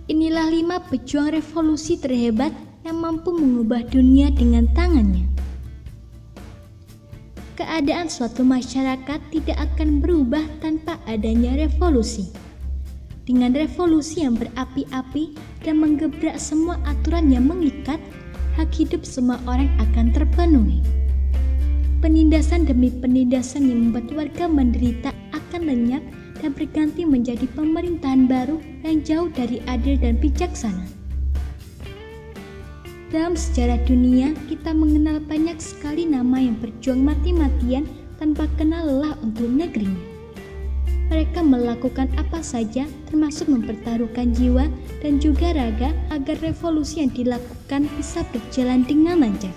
Inilah 5 pejuang revolusi terhebat yang mampu mengubah dunia dengan tangannya. Keadaan suatu masyarakat tidak akan berubah tanpa adanya revolusi. Dengan revolusi yang berapi-api dan menggebrak semua aturan yang mengikat, hak hidup semua orang akan terpenuhi. Penindasan demi penindasan yang membuat warga menderita akan lenyap dan berganti menjadi pemerintahan baru yang jauh dari adil dan bijaksana. Dalam sejarah dunia, kita mengenal banyak sekali nama yang berjuang mati-matian tanpa kenal lelah untuk negerinya. Mereka melakukan apa saja, termasuk mempertaruhkan jiwa dan juga raga agar revolusi yang dilakukan bisa berjalan dengan lancar.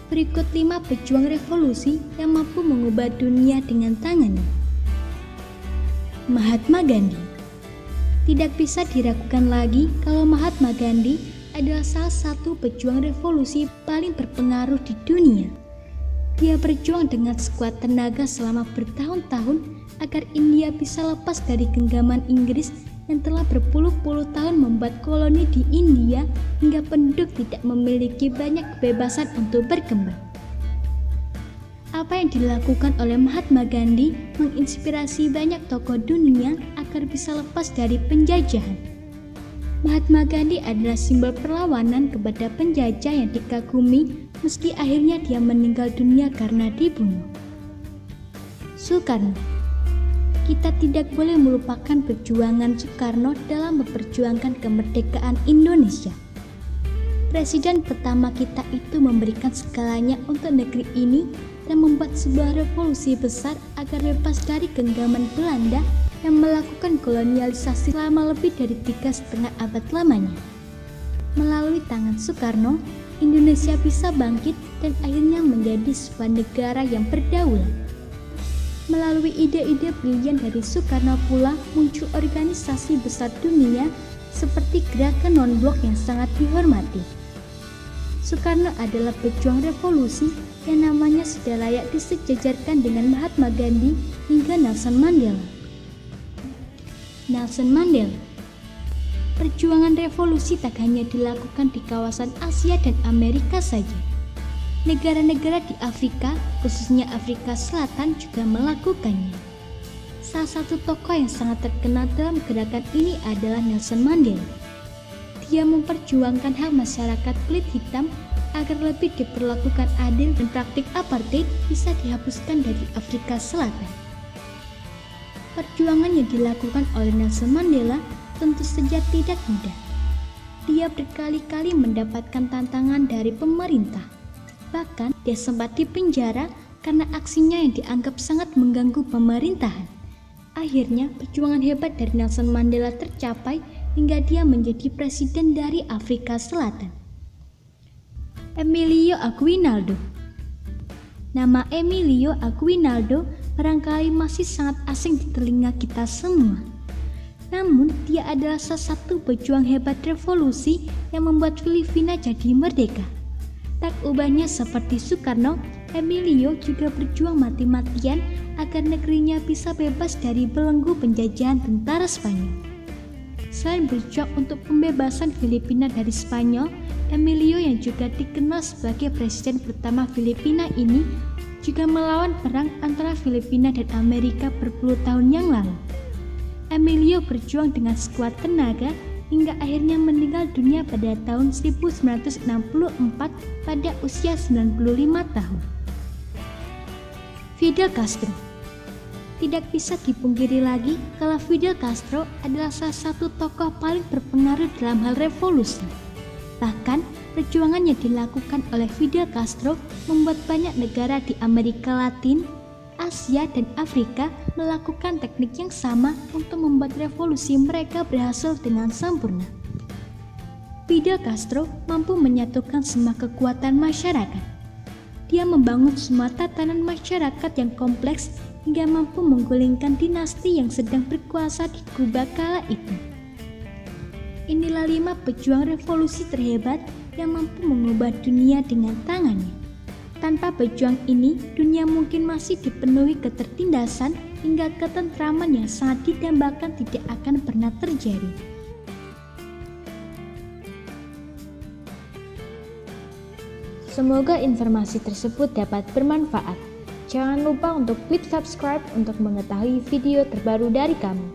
Berikut 5 pejuang revolusi yang mampu mengubah dunia dengan tangannya. Mahatma Gandhi. Tidak bisa diragukan lagi kalau Mahatma Gandhi adalah salah satu pejuang revolusi paling berpengaruh di dunia. Dia berjuang dengan sekuat tenaga selama bertahun-tahun agar India bisa lepas dari genggaman Inggris yang telah berpuluh-puluh tahun membuat koloni di India hingga penduduk tidak memiliki banyak kebebasan untuk berkembang. Apa yang dilakukan oleh Mahatma Gandhi menginspirasi banyak tokoh dunia agar bisa lepas dari penjajahan. Mahatma Gandhi adalah simbol perlawanan kepada penjajah yang dikagumi meski akhirnya dia meninggal dunia karena dibunuh. Soekarno. Kita tidak boleh melupakan perjuangan Soekarno dalam memperjuangkan kemerdekaan Indonesia. Presiden pertama kita itu memberikan segalanya untuk negeri ini dan membuat sebuah revolusi besar agar bebas dari genggaman Belanda yang melakukan kolonialisasi selama lebih dari 3,5 abad lamanya. Melalui tangan Soekarno, Indonesia bisa bangkit dan akhirnya menjadi sebuah negara yang berdaulat. Melalui ide-ide brilian dari Soekarno pula muncul organisasi besar dunia seperti Gerakan Non-Blok yang sangat dihormati. Soekarno adalah pejuang revolusi yang namanya sudah layak disejajarkan dengan Mahatma Gandhi hingga Nelson Mandela. Nelson Mandela. Perjuangan revolusi tak hanya dilakukan di kawasan Asia dan Amerika saja. Negara-negara di Afrika, khususnya Afrika Selatan, juga melakukannya. Salah satu tokoh yang sangat terkenal dalam gerakan ini adalah Nelson Mandela. Dia memperjuangkan hak masyarakat kulit hitam agar lebih diperlakukan adil dan praktik apartheid bisa dihapuskan dari Afrika Selatan. Perjuangan yang dilakukan oleh Nelson Mandela tentu saja tidak mudah. Dia berkali-kali mendapatkan tantangan dari pemerintah. Bahkan dia sempat dipenjara karena aksinya yang dianggap sangat mengganggu pemerintahan. Akhirnya perjuangan hebat dari Nelson Mandela tercapai hingga dia menjadi presiden dari Afrika Selatan. Emilio Aguinaldo. Nama Emilio Aguinaldo barangkali masih sangat asing di telinga kita semua. Namun dia adalah salah satu pejuang hebat revolusi yang membuat Filipina jadi merdeka. Tak ubahnya seperti Soekarno, Emilio juga berjuang mati-matian agar negerinya bisa bebas dari belenggu penjajahan tentara Spanyol. Selain berjuang untuk pembebasan Filipina dari Spanyol, Emilio yang juga dikenal sebagai presiden pertama Filipina ini juga melawan perang antara Filipina dan Amerika berpuluh tahun yang lalu. Emilio berjuang dengan sekuat tenaga hingga akhirnya meninggal dunia pada tahun 1964 pada usia 95 tahun. Fidel Castro. Tidak bisa dipungkiri lagi kalau Fidel Castro adalah salah satu tokoh paling berpengaruh dalam hal revolusi. Bahkan, perjuangan yang dilakukan oleh Fidel Castro membuat banyak negara di Amerika Latin, Asia, dan Afrika melakukan teknik yang sama untuk membuat revolusi mereka berhasil dengan sempurna. Fidel Castro mampu menyatukan semua kekuatan masyarakat. Dia membangun semua tatanan masyarakat yang kompleks hingga mampu menggulingkan dinasti yang sedang berkuasa di Kuba kala itu. Inilah 5 pejuang revolusi terhebat yang mampu mengubah dunia dengan tangannya. Tanpa pejuang ini, dunia mungkin masih dipenuhi ketertindasan hingga ketentraman yang sangat didambakan tidak akan pernah terjadi. Semoga informasi tersebut dapat bermanfaat. Jangan lupa untuk klik subscribe untuk mengetahui video terbaru dari kami.